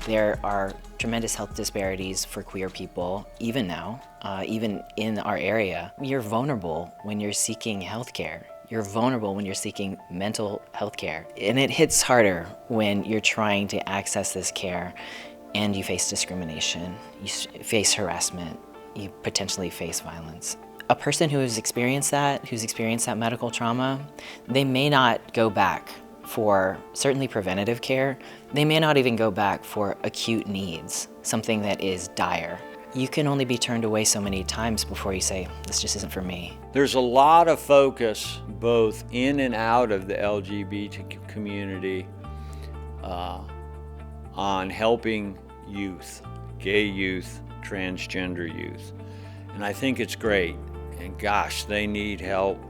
There are tremendous health disparities for queer people, even now, even in our area. You're vulnerable when you're seeking healthcare. You're vulnerable when you're seeking mental health care. And it hits harder when you're trying to access this care and you face discrimination, you face harassment, you potentially face violence. A person who has experienced that medical trauma, they may not go back for certainly preventative care. They may not even go back for acute needs, something that is dire. You can only be turned away so many times before you say, this just isn't for me. There's a lot of focus both in and out of the LGBT community on helping youth, gay youth, transgender youth. And I think it's great. And gosh, they need help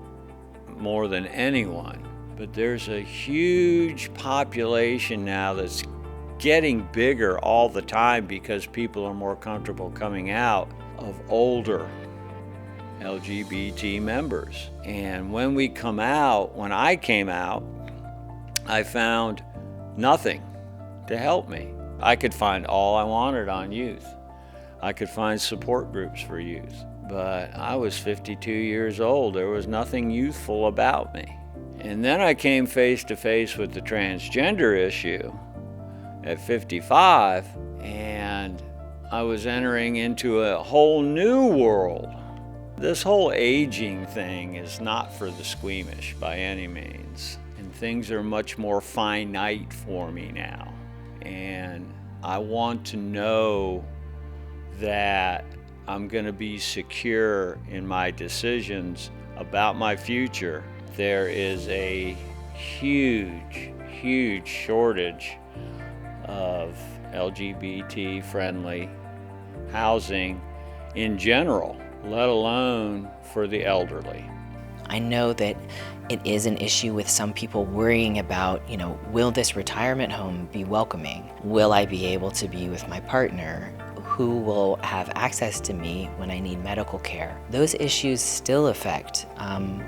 more than anyone. But there's a huge population now that's getting bigger all the time because people are more comfortable coming out of older LGBT members. And when I came out, I found nothing to help me. I could find all I wanted on youth. I could find support groups for youth. But I was 52 years old. There was nothing youthful about me. And then I came face to face with the transgender issue at 55, and I was entering into a whole new world. This whole aging thing is not for the squeamish by any means, and things are much more finite for me now. And I want to know that I'm going to be secure in my decisions about my future. There is a huge shortage of LGBT-friendly housing in general, let alone for the elderly. I know that it is an issue with some people worrying about, will this retirement home be welcoming? Will I be able to be with my partner? Who will have access to me when I need medical care? Those issues still affect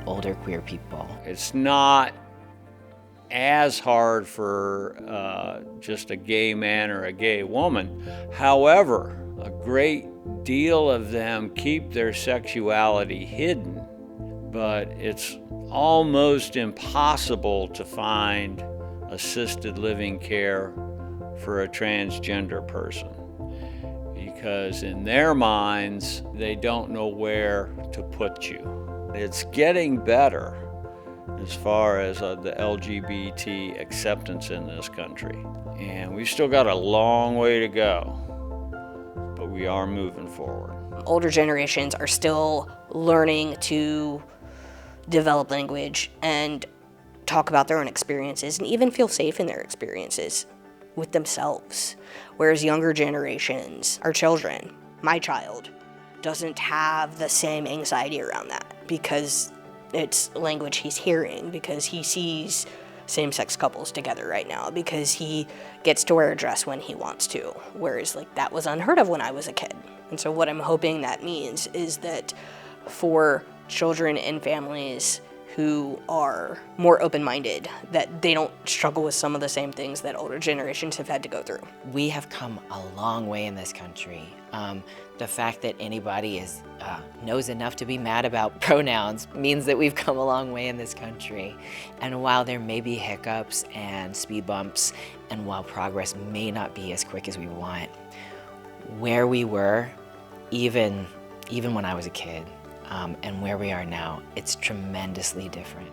older queer people. It's not as hard for just a gay man or a gay woman. However, a great deal of them keep their sexuality hidden, but it's almost impossible to find assisted living care for a transgender person, because in their minds, they don't know where to put you. It's getting better as far as the LGBT acceptance in this country. And we've still got a long way to go, but we are moving forward. Older generations are still learning to develop language and talk about their own experiences and even feel safe in their experiences with themselves. Whereas younger generations, our children, my child, doesn't have the same anxiety around that because it's language he's hearing, because he sees same-sex couples together right now, because he gets to wear a dress when he wants to, whereas that was unheard of when I was a kid. And so what I'm hoping that means is that for children and families who are more open-minded, that they don't struggle with some of the same things that older generations have had to go through. We have come a long way in this country. The fact that anybody knows enough to be mad about pronouns means that we've come a long way in this country. And while there may be hiccups and speed bumps, and while progress may not be as quick as we want, where we were, even when I was a kid, and where we are now, it's tremendously different.